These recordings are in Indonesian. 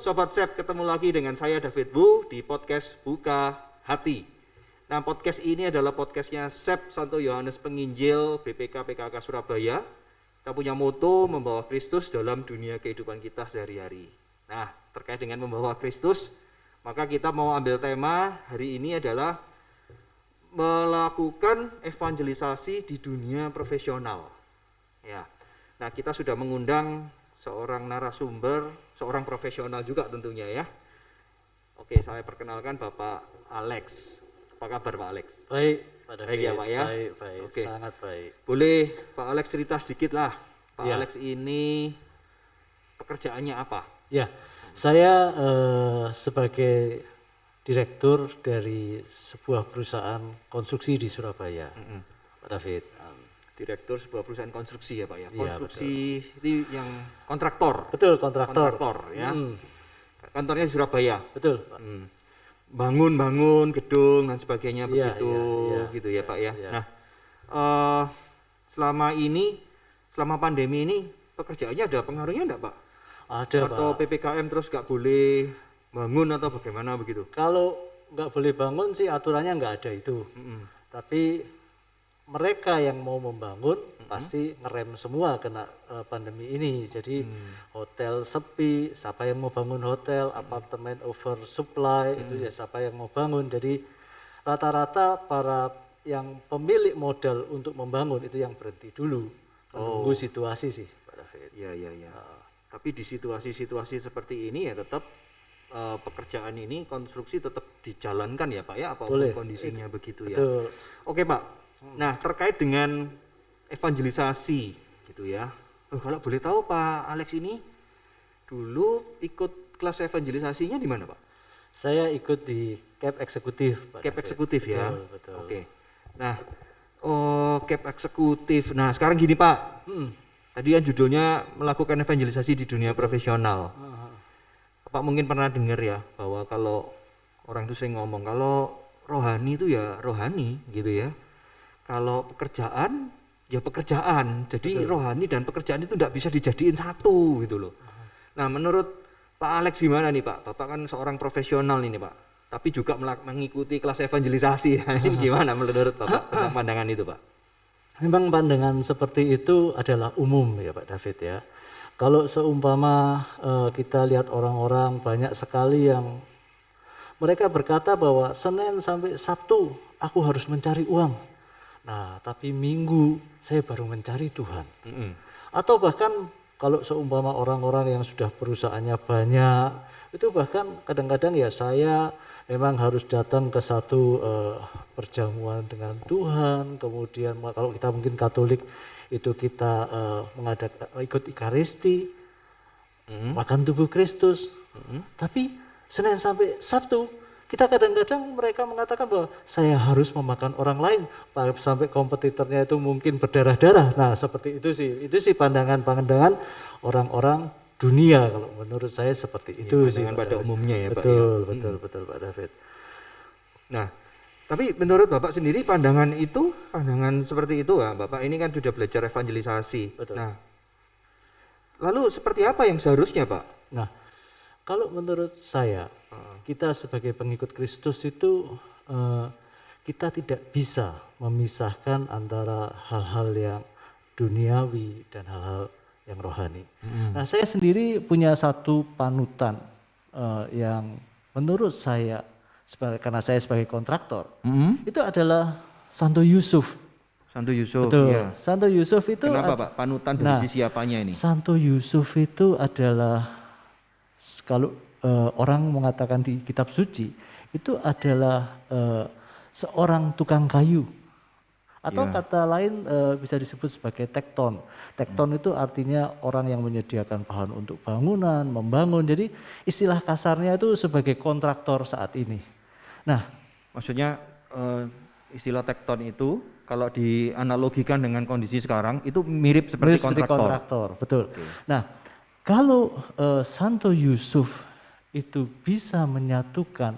Sobat Sep, ketemu lagi dengan saya David Bu di podcast Buka Hati. Nah, podcast ini adalah podcastnya Sep Santo Yohanes Penginjil BPK PKK Surabaya. Kita punya moto membawa Kristus dalam dunia kehidupan kita sehari-hari. Nah, terkait dengan membawa Kristus, maka kita mau ambil tema hari ini adalah melakukan evangelisasi di dunia profesional. Ya. Nah, kita sudah mengundang seorang narasumber, seorang profesional juga tentunya ya. Oke, saya perkenalkan Bapak Alex. Apa kabar Pak Alex? Baik, Pak David. Baik ya Pak ya? Baik, Oke. sangat baik. Boleh Pak Alex cerita sedikit lah. Pak Ya. Alex ini pekerjaannya apa? Ya, saya sebagai direktur dari sebuah perusahaan konstruksi di Surabaya, Pak David. Direktur sebuah perusahaan konstruksi ya Pak ya? Iya, Konstruksi itu yang kontraktor? Betul, kontraktor. Ya? Kantornya di Surabaya? Betul, Pak. Bangun gedung dan sebagainya Iya, begitu iya, gitu ya Pak ya. iya. Nah, selama pandemi ini pekerjaannya ada pengaruhnya enggak Pak? Ada, Atau Pak. PPKM terus nggak boleh bangun atau bagaimana begitu? Kalau nggak boleh bangun sih aturannya nggak ada itu. Tapi mereka yang mau membangun pasti ngerem semua kena pandemi ini. Jadi hotel sepi, siapa yang mau bangun hotel, apartemen oversupply, itu ya siapa yang mau bangun. Jadi rata-rata para yang pemilik modal untuk membangun itu yang berhenti dulu. Menunggu situasi sih, Pak David. Iya. Tapi di situasi-situasi seperti ini ya tetap pekerjaan ini konstruksi tetap dijalankan ya Pak ya, apapun Boleh. kondisinya begitu ya. Betul. Oke Pak. Nah, terkait dengan evangelisasi gitu ya. Kalau boleh tahu Pak Alex ini dulu ikut kelas evangelisasinya di mana Pak? Saya ikut di CAP eksekutif, Pak CAP David. eksekutif ya. Betul. Oke. Nah, CAP eksekutif. Nah, sekarang gini Pak. Tadi kan judulnya melakukan evangelisasi di dunia profesional. Pak mungkin pernah dengar ya bahwa kalau orang itu sering ngomong kalau rohani itu ya rohani gitu ya. Kalau pekerjaan ya pekerjaan. Jadi rohani dan pekerjaan itu tidak bisa dijadiin satu gitu loh. Nah, menurut Pak Alex gimana nih Pak? Bapak kan seorang profesional ini Pak. Tapi juga mengikuti kelas evangelisasi. Ini gimana menurut Bapak tentang pandangan itu Pak? Memang pandangan seperti itu adalah umum ya Pak David ya. Kalau seumpama kita lihat orang-orang banyak sekali yang mereka berkata bahwa Senin sampai Sabtu aku harus mencari uang. Nah, tapi Minggu saya baru mencari Tuhan. Atau bahkan kalau seumpama orang-orang yang sudah perusahaannya banyak, itu bahkan kadang-kadang ya saya memang harus datang ke satu perjamuan dengan Tuhan. Kemudian kalau kita mungkin Katolik itu kita ikut Ekaristi, makan tubuh Kristus. Tapi Senin sampai Sabtu kita kadang-kadang mereka mengatakan bahwa saya harus memakan orang lain sampai kompetitornya itu mungkin berdarah-darah. Nah, seperti itu sih pandangan-pandangan orang-orang dunia kalau menurut saya seperti itu sih. Pada umumnya ya Pak. Betul Pak David. Nah, tapi menurut Bapak sendiri pandangan seperti itu ya, Bapak ini kan sudah belajar evangelisasi. Betul. Nah, lalu seperti apa yang seharusnya Pak? Nah, kalau menurut saya kita sebagai pengikut Kristus itu kita tidak bisa memisahkan antara hal-hal yang duniawi dan hal-hal yang rohani. Nah, saya sendiri punya satu panutan yang menurut saya karena saya sebagai kontraktor itu adalah Santo Yusuf. Santo Yusuf. Betul. Ya. Santo Yusuf itu Kenapa Pak? Panutan dari sisi apanya ini? Santo Yusuf itu adalah kalau orang mengatakan di kitab suci itu adalah seorang tukang kayu atau kata lain bisa disebut sebagai tekton. Tekton itu artinya orang yang menyediakan bahan untuk bangunan, membangun. Jadi istilah kasarnya itu sebagai kontraktor saat ini. Nah, maksudnya istilah tekton itu kalau dianalogikan dengan kondisi sekarang itu mirip seperti kontraktor. Betul. Okay. Nah, kalau Santo Yusuf itu bisa menyatukan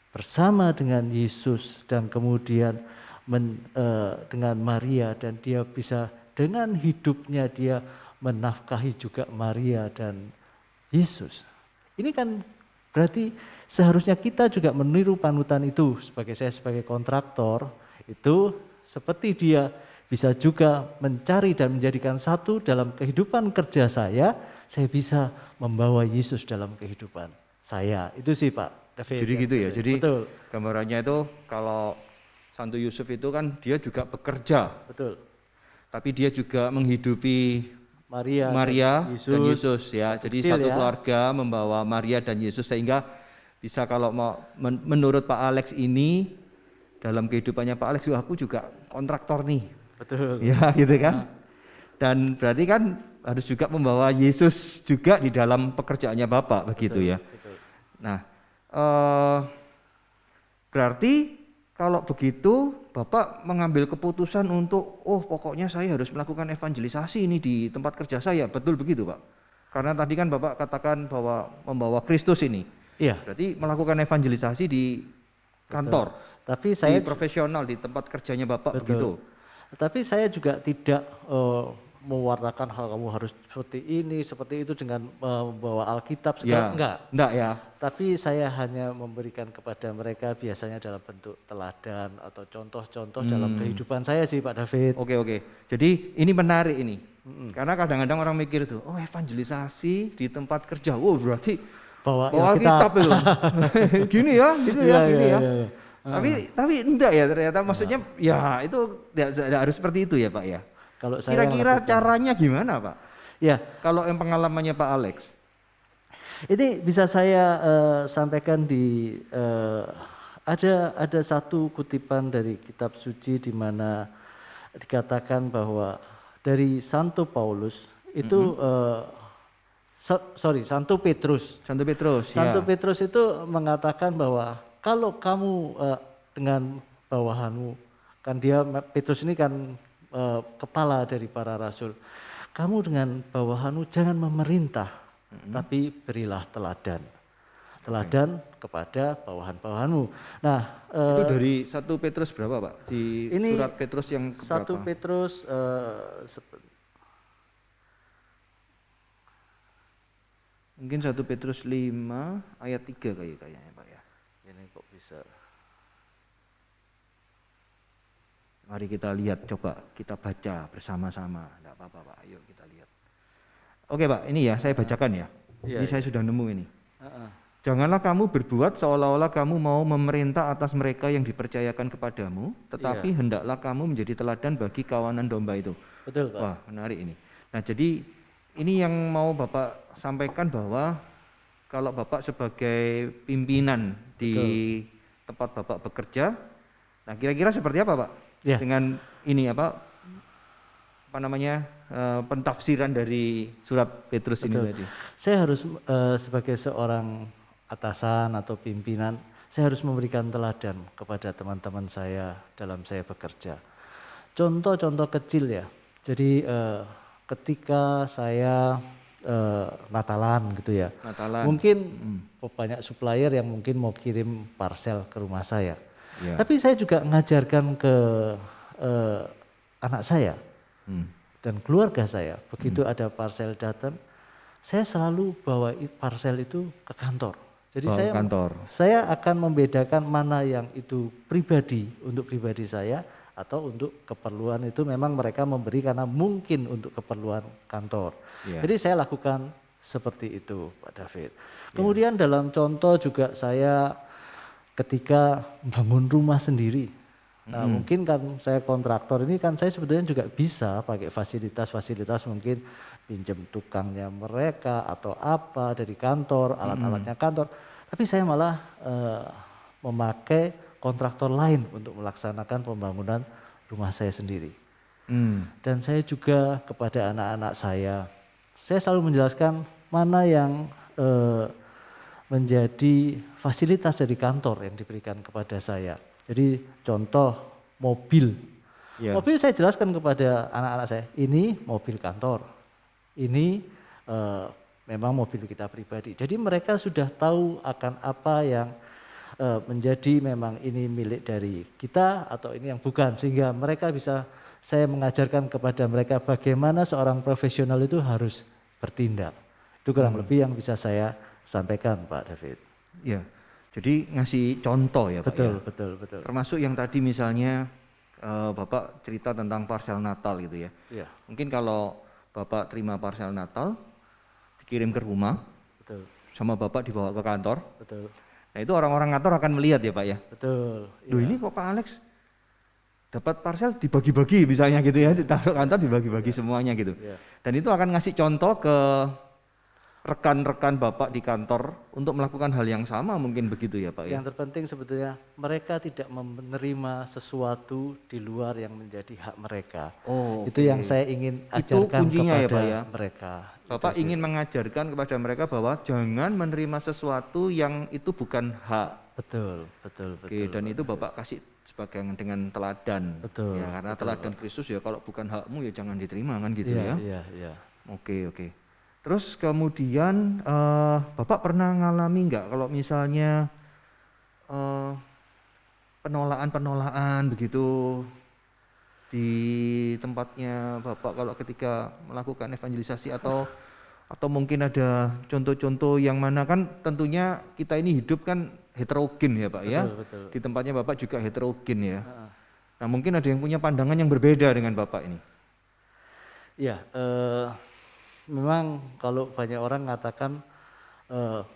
bersama dengan Yesus dan kemudian dengan Maria dan dia bisa dengan hidupnya dia menafkahi juga Maria dan Yesus. Ini kan berarti seharusnya kita juga meniru panutan itu. Saya sebagai kontraktor itu seperti dia bisa juga mencari dan menjadikan satu dalam kehidupan kerja saya bisa membawa Yesus dalam kehidupan saya. Itu sih Pak David. Jadi gitu ya. Jadi betul. Gambarannya itu kalau Santo Yusuf itu kan dia juga bekerja. Betul. Tapi dia juga menghidupi Maria dan Yesus ya. Jadi satu ya. keluarga membawa Maria dan Yesus sehingga bisa kalau mau menurut Pak Alex ini dalam kehidupannya Pak Alex aku juga kontraktor nih. Betul. Ya gitu kan. Dan berarti kan harus juga membawa Yesus juga di dalam pekerjaannya Bapak begitu ya. Betul. Nah, berarti kalau begitu Bapak mengambil keputusan untuk pokoknya saya harus melakukan evangelisasi ini di tempat kerja saya, betul begitu Pak? Karena tadi kan Bapak katakan bahwa membawa Kristus ini. Iya. Berarti melakukan evangelisasi di kantor. Betul. Tapi saya di profesional di tempat kerjanya Bapak. Betul. Begitu. Tapi saya juga tidak mewartakan hal kamu harus seperti itu dengan membawa Alkitab segala, enggak ya. Tapi saya hanya memberikan kepada mereka biasanya dalam bentuk teladan atau contoh-contoh dalam kehidupan saya sih Pak David. Oke. Jadi ini menarik ini. Karena kadang-kadang orang mikir tuh, evangelisasi di tempat kerja. Berarti bawa Alkitab itu. Gini ya. Tapi enggak ya ternyata maksudnya ya itu tidak harus seperti itu ya Pak ya. Kalau saya kira-kira caranya gimana Pak? Ya. Kalau yang pengalamannya Pak Alex. Ini bisa saya sampaikan di ada satu kutipan dari kitab suci di mana dikatakan bahwa dari Santo Paulus itu Santo Petrus. Santo Petrus itu mengatakan bahwa kalau kamu dengan bawahanmu, kan Petrus ini kan kepala dari para rasul. Kamu dengan bawahanmu jangan memerintah, tapi berilah teladan. Teladan kepada bawahan-bawahanmu. Nah, itu dari 1 Petrus berapa Pak? Di ini surat Petrus yang keberapa? 1 Petrus mungkin 1 Petrus 5 ayat 3 kayaknya Pak ya. Ini kok bisa. Mari kita lihat, coba kita baca bersama-sama. Enggak apa-apa Pak, ayo kita lihat. Oke Pak, ini ya saya bacakan ya. Ini saya sudah nemu ini. Janganlah kamu berbuat seolah-olah kamu mau memerintah atas mereka yang dipercayakan kepadamu, tetapi hendaklah kamu menjadi teladan bagi kawanan domba itu. Betul Pak. Wah menarik ini. Nah jadi ini yang mau Bapak sampaikan bahwa kalau Bapak sebagai pimpinan di tempat Bapak bekerja, nah kira-kira seperti apa Pak? Ya. Dengan ini pentafsiran dari surat Petrus ini tadi. Saya harus sebagai seorang atasan atau pimpinan, saya harus memberikan teladan kepada teman-teman saya dalam saya bekerja. Contoh-contoh kecil ya. Jadi ketika saya Natalan gitu ya. Mungkin banyak supplier yang mungkin mau kirim parcel ke rumah saya. Ya. Tapi saya juga mengajarkan ke anak saya dan keluarga saya. Begitu ada parcel datang, saya selalu bawa parcel itu ke kantor. Jadi saya akan membedakan mana yang itu pribadi untuk pribadi saya atau untuk keperluan itu memang mereka memberi karena mungkin untuk keperluan kantor. Yeah. Jadi saya lakukan seperti itu Pak David. Kemudian dalam contoh juga saya ketika bangun rumah sendiri. Nah mungkin kan saya kontraktor ini kan saya sebetulnya juga bisa pakai fasilitas-fasilitas mungkin pinjam tukangnya mereka atau apa dari kantor, alat-alatnya kantor. Tapi saya malah memakai kontraktor lain untuk melaksanakan pembangunan rumah saya sendiri. Dan saya juga kepada anak-anak saya selalu menjelaskan mana yang menjadi fasilitas dari kantor yang diberikan kepada saya. Jadi contoh mobil. Mobil saya jelaskan kepada anak-anak saya, ini mobil kantor. Ini memang mobil kita pribadi. Jadi mereka sudah tahu akan apa yang menjadi memang ini milik dari kita atau ini yang bukan. Sehingga mereka bisa, saya mengajarkan kepada mereka bagaimana seorang profesional itu harus bertindak. Itu kurang lebih yang bisa saya sampaikan Pak David. Ya, jadi ngasih contoh ya Pak Betul, ya. betul. Termasuk yang tadi misalnya Bapak cerita tentang parsel Natal gitu ya. Iya, Mungkin kalau Bapak terima parsel Natal, dikirim ke rumah, betul, sama Bapak dibawa ke kantor. betul, Nah itu orang-orang kantor akan melihat ya Pak ya. betul. Duh Iya, ini kok Pak Alex dapat parcel dibagi-bagi misalnya gitu ya, ditaruh kantor dibagi-bagi semuanya gitu. iya. Dan itu akan ngasih contoh ke rekan-rekan Bapak di kantor untuk melakukan hal yang sama mungkin begitu ya Pak ya. Yang terpenting sebetulnya mereka tidak menerima sesuatu di luar yang menjadi hak mereka. Oh, Itu yang saya ingin itu ajarkan kuncinya ya kepada Pak ya. mereka. Bapak Itu sih. ingin mengajarkan kepada mereka bahwa jangan menerima sesuatu yang itu bukan hak. Betul. Oke, dan itu Bapak kasih sebagai dengan teladan. Betul, Ya, karena betul, teladan Kristus ya kalau bukan hakmu ya jangan diterima kan gitu Iya, ya. iya. Oke. Terus kemudian Bapak pernah ngalami nggak kalau misalnya eh, penolakan begitu di tempatnya Bapak kalau ketika melakukan evangelisasi atau mungkin ada contoh-contoh yang mana kan tentunya kita ini hidup kan heterogen ya Pak ya. Betul. Di tempatnya Bapak juga heterogen ya. Heeh. Nah mungkin ada yang punya pandangan yang berbeda dengan Bapak ini. Iya, memang kalau banyak orang mengatakan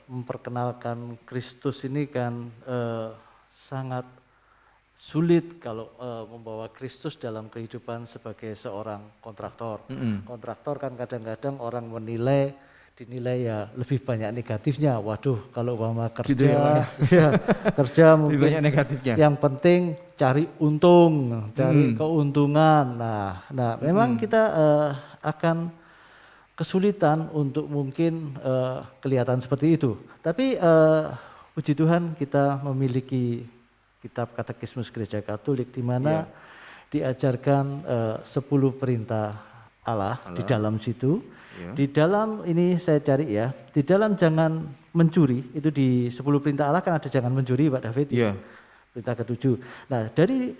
memperkenalkan Kristus ini kan sangat sulit kalau membawa Kristus dalam kehidupan sebagai seorang kontraktor. Kontraktor kan kadang-kadang orang dinilai ya lebih banyak negatifnya. Waduh, kalau umpama kerja, Gitu ya, Pak ya? ya, kerja Lebih mungkin banyak negatifnya. yang penting cari untung, cari keuntungan. Nah, memang kita akan kesulitan untuk mungkin kelihatan seperti itu. Tapi puji Tuhan kita memiliki kitab Katekismus Gereja Katolik di mana diajarkan 10 perintah Allah di dalam situ. Di dalam ini saya cari ya, di dalam jangan mencuri, itu di 10 perintah Allah kan ada jangan mencuri Pak David. Iya. Perintah ke-7. Nah, dari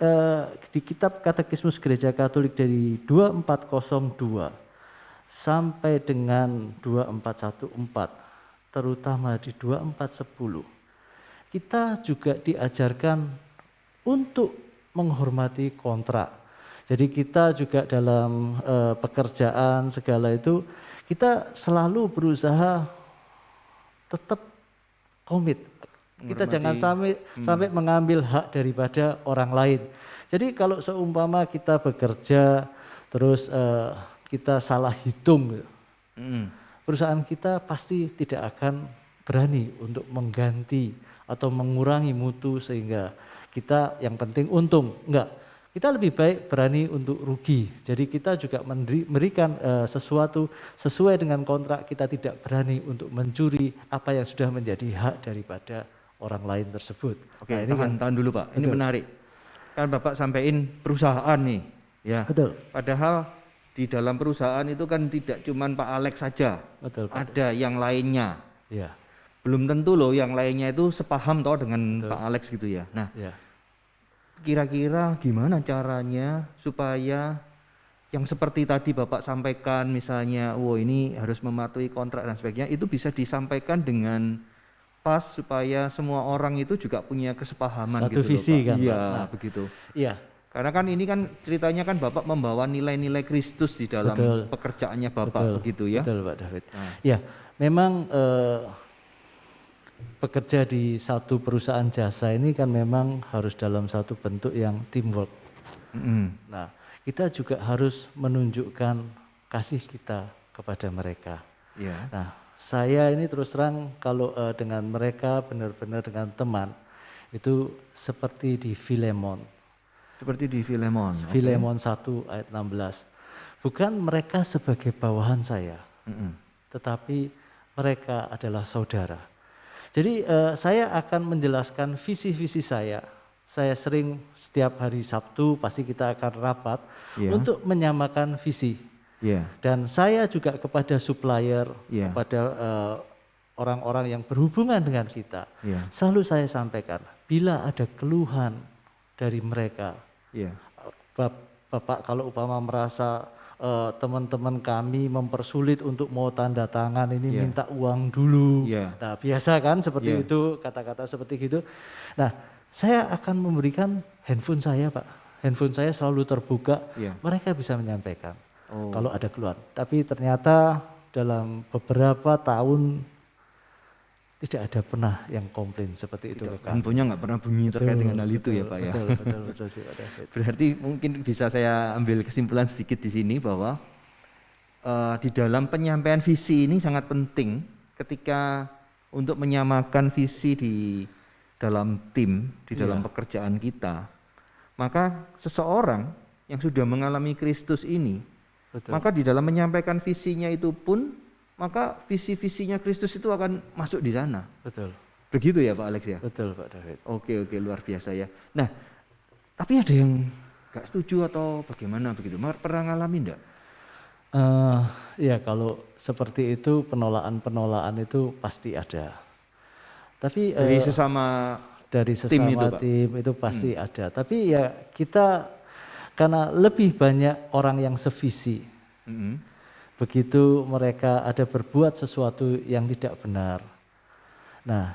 di kitab Katekismus Gereja Katolik dari 2402 sampai dengan 2414, terutama di 2410, kita juga diajarkan untuk menghormati kontrak. Jadi kita juga dalam pekerjaan segala itu, kita selalu berusaha tetap komit. Kita jangan sampai mengambil hak daripada orang lain. Jadi kalau seumpama kita bekerja terus kita salah hitung, perusahaan kita pasti tidak akan berani untuk mengganti atau mengurangi mutu sehingga kita yang penting untung. Enggak, kita lebih baik berani untuk rugi. Jadi kita juga memberikan sesuatu sesuai dengan kontrak, kita tidak berani untuk mencuri apa yang sudah menjadi hak daripada orang lain tersebut. Oke, Nah, ini tahan dulu Pak, ini Betul. menarik. Kan Bapak sampaikan perusahaan nih, ya. Betul. Padahal di dalam perusahaan itu kan tidak cuma Pak Alex saja, Betul, Pak. ada yang lainnya. Ya, Belum tentu loh yang lainnya itu sepaham toh dengan Pak Alex gitu ya. Nah, ya. kira-kira gimana caranya supaya yang seperti tadi Bapak sampaikan misalnya, ini harus mematuhi kontrak dan sebagainya, itu bisa disampaikan dengan pas supaya semua orang itu juga punya kesepahaman Satu gitu visi loh, Pak. kan, Iya, Pak. Nah, begitu. Iya, Karena kan ini kan ceritanya kan Bapak membawa nilai-nilai Kristus di dalam Betul. pekerjaannya Bapak begitu ya. betul Pak David. Nah. Ya, memang bekerja di satu perusahaan jasa ini kan memang harus dalam satu bentuk yang teamwork. Nah, kita juga harus menunjukkan kasih kita kepada mereka. Iya. Nah, saya ini terus terang kalau dengan mereka benar-benar dengan teman itu seperti di Filemon. Seperti di Filemon. oke. Filemon 1 ayat 16. Bukan mereka sebagai bawahan saya, tetapi mereka adalah saudara. Jadi saya akan menjelaskan visi-visi saya. Saya sering setiap hari Sabtu pasti kita akan rapat untuk menyamakan visi. Iya. Dan saya juga kepada supplier, Iya. kepada orang-orang yang berhubungan dengan kita, Iya. selalu saya sampaikan, bila ada keluhan dari mereka, Iya. Bapak kalau upama merasa teman-teman kami mempersulit untuk mau tanda tangan ini minta uang dulu. Nah biasa kan seperti itu, kata-kata seperti gitu. Nah saya akan memberikan handphone saya Pak, handphone saya selalu terbuka, mereka bisa menyampaikan kalau ada keluhan. Tapi ternyata dalam beberapa tahun tidak ada pernah yang komplain seperti itu. Handphonenya nggak pernah bunyi terkait dengan hal itu ya Pak ya. Betul sih Pak David. Berarti mungkin bisa saya ambil kesimpulan sedikit di sini bahwa di dalam penyampaian visi ini sangat penting ketika untuk menyamakan visi di dalam tim, di dalam pekerjaan kita. Maka seseorang yang sudah mengalami Kristus ini, maka di dalam menyampaikan visinya itu pun, maka visi-visinya Kristus itu akan masuk di sana. Betul. Begitu ya Pak Alex ya? Betul Pak David. Oke, luar biasa ya. Nah, tapi ada yang gak setuju atau bagaimana begitu? Pernah ngalamin enggak? Ya kalau seperti itu penolakan itu pasti ada. Tapi dari sesama tim itu pasti ada. Tapi ya kita karena lebih banyak orang yang sevisi. Begitu mereka ada berbuat sesuatu yang tidak benar. Nah,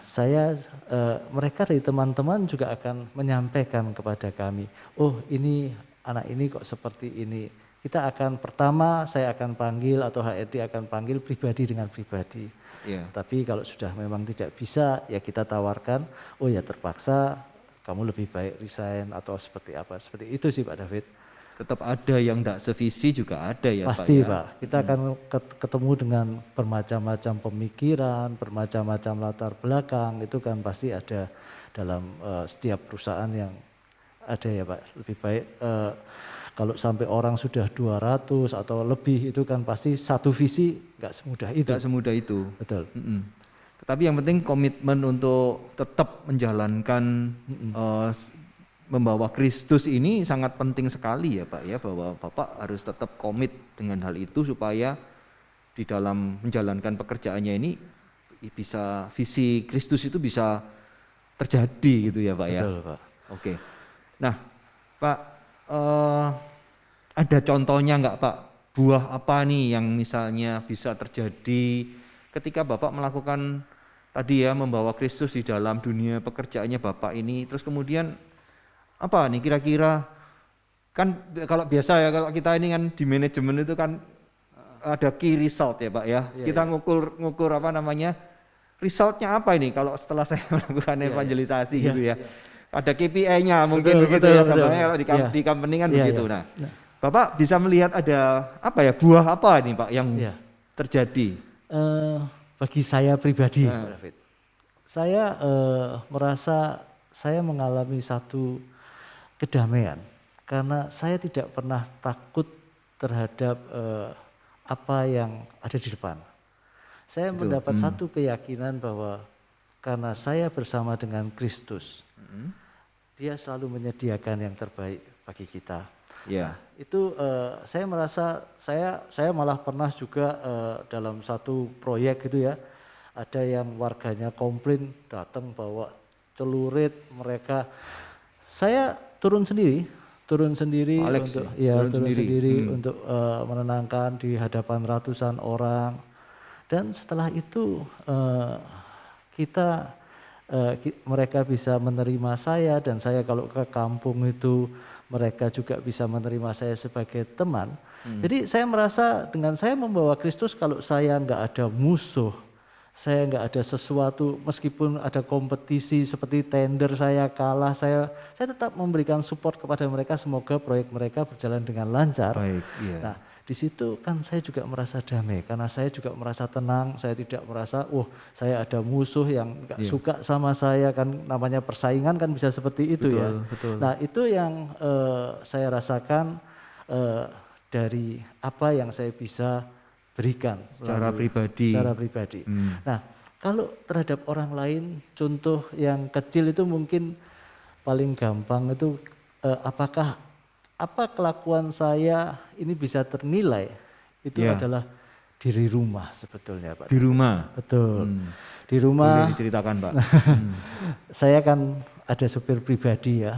mereka dari teman-teman juga akan menyampaikan kepada kami, oh ini anak ini kok seperti ini. Saya akan panggil atau HRD akan panggil pribadi dengan pribadi. Tapi kalau sudah memang tidak bisa, ya kita tawarkan, oh ya terpaksa kamu lebih baik resign atau seperti apa. Seperti itu sih Pak David. Tetap ada yang tidak sevisi juga ada ya pasti, Pak ya? Pak. Kita akan ketemu dengan bermacam-macam pemikiran, bermacam-macam latar belakang, itu kan pasti ada dalam setiap perusahaan yang ada ya Pak. Lebih baik kalau sampai orang sudah 200 atau lebih itu kan pasti satu visi nggak semudah itu. Nggak semudah itu. Betul. Tapi yang penting komitmen untuk tetap menjalankan membawa Kristus ini sangat penting sekali ya Pak ya, bahwa Bapak harus tetap komit dengan hal itu supaya di dalam menjalankan pekerjaannya ini bisa visi Kristus itu bisa terjadi gitu ya Pak ya. Betul Pak. Oke. Nah Pak, ada contohnya nggak Pak, buah apa nih yang misalnya bisa terjadi ketika Bapak melakukan tadi ya, membawa Kristus di dalam dunia pekerjaannya Bapak ini, terus kemudian apa nih kira-kira, kan kalau biasa ya kalau kita ini kan di manajemen itu kan ada key result ya Pak ya, kita ngukur apa namanya, resultnya apa ini kalau setelah saya melakukan evangelisasi gitu ya. Ada KPI-nya mungkin begitu ya, kalau di company kan begitu. Nah, Bapak bisa melihat ada apa ya, buah apa nih Pak yang terjadi? Bagi saya pribadi, Pak David, saya merasa saya mengalami satu kedamaian karena saya tidak pernah takut terhadap apa yang ada di depan. Saya mendapat satu keyakinan bahwa karena saya bersama dengan Kristus, Dia selalu menyediakan yang terbaik bagi kita. Nah, itu saya merasa saya malah pernah juga dalam satu proyek gitu ya, ada yang warganya komplain datang bawa celurit mereka, saya turun sendiri Alex, untuk menenangkan di hadapan ratusan orang, dan setelah itu mereka bisa menerima saya, dan saya kalau ke kampung itu mereka juga bisa menerima saya sebagai teman. Jadi saya merasa dengan saya membawa Kristus, kalau saya nggak ada musuh, saya nggak ada sesuatu, meskipun ada kompetisi seperti tender saya kalah, saya tetap memberikan support kepada mereka, semoga proyek mereka berjalan dengan lancar. Nah, di situ kan saya juga merasa damai, karena saya juga merasa tenang, saya tidak merasa, saya ada musuh yang nggak suka sama saya, kan namanya persaingan kan bisa seperti itu. Betul. Nah itu yang saya rasakan dari apa yang saya bisa berikan secara pribadi. Nah kalau terhadap orang lain, contoh yang kecil itu mungkin paling gampang itu apa kelakuan saya ini bisa ternilai, itu adalah di rumah sebetulnya Pak. Di rumah? Betul. Di rumah. Boleh diceritakan Pak. Saya kan ada supir pribadi ya.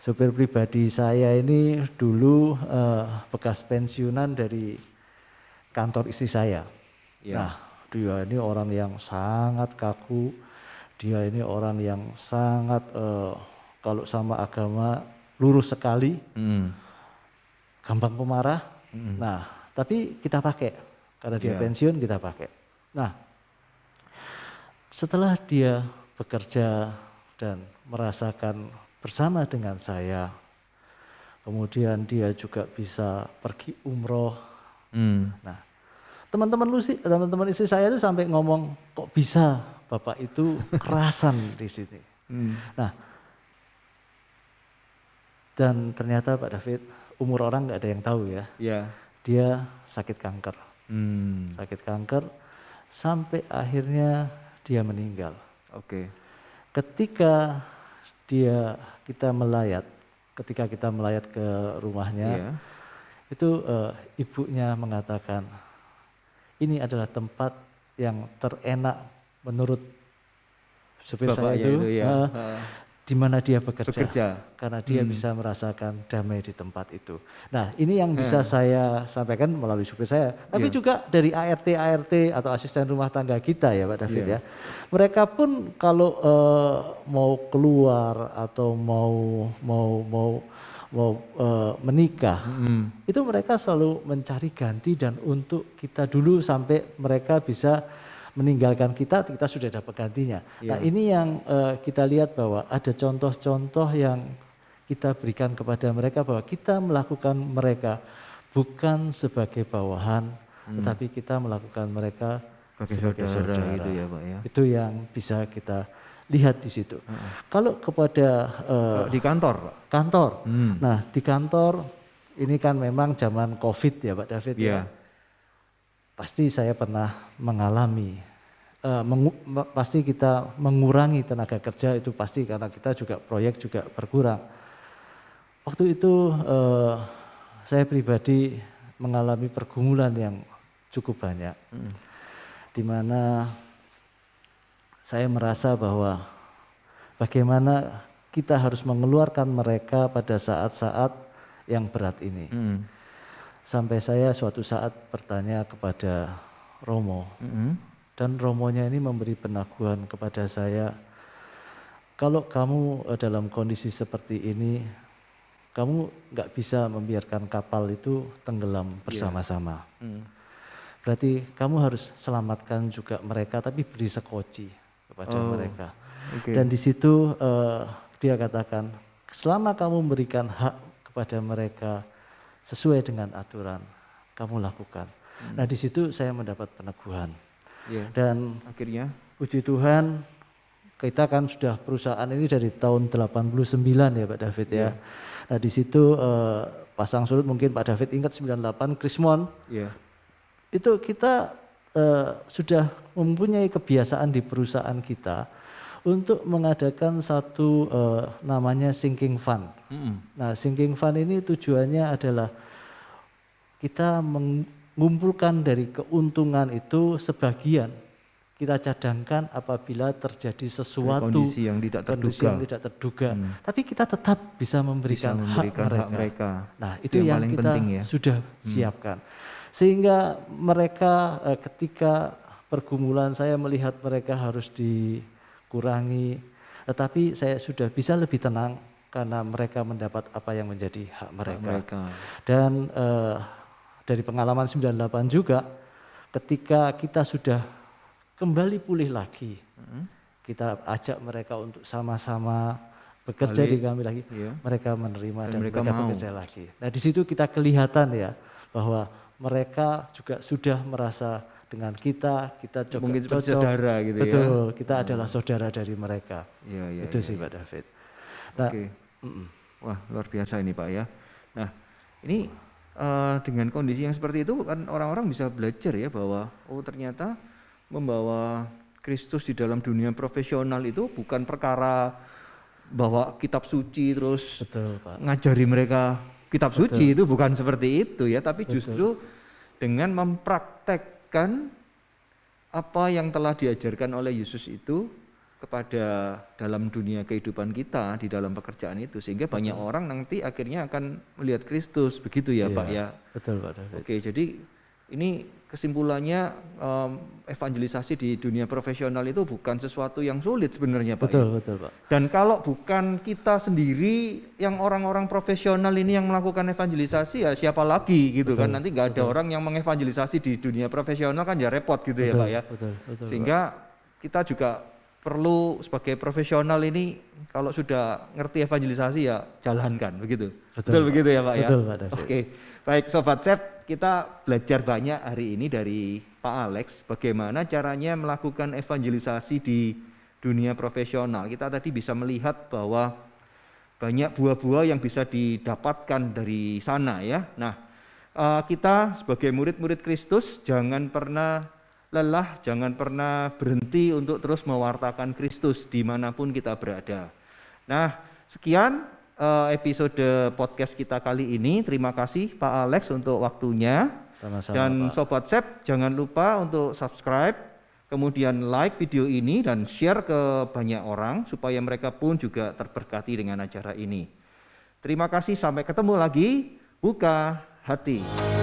Supir pribadi saya ini dulu bekas pensiunan dari kantor istri saya. Ya. Nah, dia ini orang yang sangat kaku, dia ini orang yang sangat kalau sama agama lurus sekali, gampang pemarah. Nah, tapi kita pakai, karena dia pensiun kita pakai. Nah, setelah dia bekerja dan merasakan bersama dengan saya, kemudian dia juga bisa pergi umroh. Nah, teman-teman istri saya itu sampai ngomong, kok bisa bapak itu kerasan di sini. Nah, dan ternyata Pak David, umur orang nggak ada yang tahu ya. Dia sakit kanker, sakit kanker sampai akhirnya dia meninggal. Ketika kita melayat ke rumahnya, itu ibunya mengatakan, ini adalah tempat yang terenak menurut supir saya itu, di mana dia bekerja, karena dia bisa merasakan damai di tempat itu. Nah, ini yang bisa saya sampaikan melalui supir saya, tapi juga dari ART atau asisten rumah tangga kita ya Pak David ya. Mereka pun kalau mau keluar atau mau menikah, itu mereka selalu mencari ganti, dan untuk kita dulu sampai mereka bisa meninggalkan kita sudah dapat gantinya. Nah, ini yang kita lihat bahwa ada contoh-contoh yang kita berikan kepada mereka, bahwa kita melakukan mereka bukan sebagai bawahan, tetapi kita melakukan mereka sebagai saudara. Gitu ya, Pak ya. Itu yang bisa kita lihat di situ. Kalau kepada di kantor, Pak. Kantor. Nah, di kantor ini kan memang zaman COVID ya Pak David ya. Pasti saya pernah mengalami, pasti kita mengurangi tenaga kerja itu pasti, karena kita juga proyek juga berkurang. Waktu itu saya pribadi mengalami pergumulan yang cukup banyak, di mana saya merasa bahwa bagaimana kita harus mengeluarkan mereka pada saat-saat yang berat ini. Sampai saya suatu saat bertanya kepada Romo, dan Romonya ini memberi peneguhan kepada saya, kalau kamu dalam kondisi seperti ini, kamu nggak bisa membiarkan kapal itu tenggelam bersama-sama. Berarti kamu harus selamatkan juga mereka, tapi beri sekoci kepada mereka. Dan di situ dia katakan, selama kamu memberikan hak kepada mereka sesuai dengan aturan, kamu lakukan. Nah, di situ saya mendapat peneguhan. Dan akhirnya puji Tuhan, kita kan sudah perusahaan ini dari tahun 89 ya Pak David ya. Nah, di situ pasang surut, mungkin Pak David ingat 98 Krismon. Itu kita sudah mempunyai kebiasaan di perusahaan kita untuk mengadakan satu namanya sinking fund. Nah, sinking fund ini tujuannya adalah kita mengumpulkan dari keuntungan itu sebagian kita cadangkan apabila terjadi sesuatu kondisi yang tidak terduga. Tapi kita tetap bisa memberikan hak mereka. Nah, itu yang kita sudah siapkan. Sehingga mereka ketika pergumulan saya melihat mereka harus dikurangi, tetapi saya sudah bisa lebih tenang karena mereka mendapat apa yang menjadi hak mereka. Dan dari pengalaman 98 juga, ketika kita sudah kembali pulih lagi, kita ajak mereka untuk sama-sama bekerja di kami lagi, mereka menerima dan mereka bekerja lagi. Nah, di situ kita kelihatan ya bahwa mereka juga sudah merasa dengan kita juga mungkin cocok. Saudara gitu. Betul, kita adalah saudara dari mereka. Itu sih Pak David. Nah, wah, luar biasa ini Pak ya. Nah, ini dengan kondisi yang seperti itu kan orang-orang bisa belajar ya bahwa ternyata membawa Kristus di dalam dunia profesional itu bukan perkara bawa kitab suci terus ngajari mereka kitab suci, itu bukan seperti itu ya, tapi justru dengan mempraktekkan apa yang telah diajarkan oleh Yesus itu kepada dalam dunia kehidupan kita di dalam pekerjaan itu, sehingga banyak orang nanti akhirnya akan melihat Kristus, begitu ya Pak ya. Betul Pak David. Oke, jadi ini kesimpulannya evangelisasi di dunia profesional itu bukan sesuatu yang sulit sebenarnya Pak. Betul Pak. Dan kalau bukan kita sendiri yang orang-orang profesional ini yang melakukan evangelisasi, ya siapa lagi gitu kan, nanti nggak ada orang yang mengevangelisasi di dunia profesional kan ya repot gitu ya Pak ya. Betul, Sehingga kita juga perlu sebagai profesional ini kalau sudah ngerti evangelisasi ya jalankan begitu. Betul begitu ya Pak ya. Betul Pak David. Oke, baik Sobat Sep, kita belajar banyak hari ini dari Pak Alex bagaimana caranya melakukan evangelisasi di dunia profesional. Kita tadi bisa melihat bahwa banyak buah-buah yang bisa didapatkan dari sana ya. Nah, kita sebagai murid-murid Kristus jangan pernah lelah, jangan pernah berhenti untuk terus mewartakan Kristus dimanapun kita berada. Nah, sekian episode podcast kita kali ini. Terima kasih Pak Alex untuk waktunya. Sama-sama Dan Pak. Sobat Sep, jangan lupa untuk subscribe, kemudian like video ini dan share ke banyak orang supaya mereka pun juga terberkati dengan acara ini. Terima kasih, sampai ketemu lagi. Buka hati.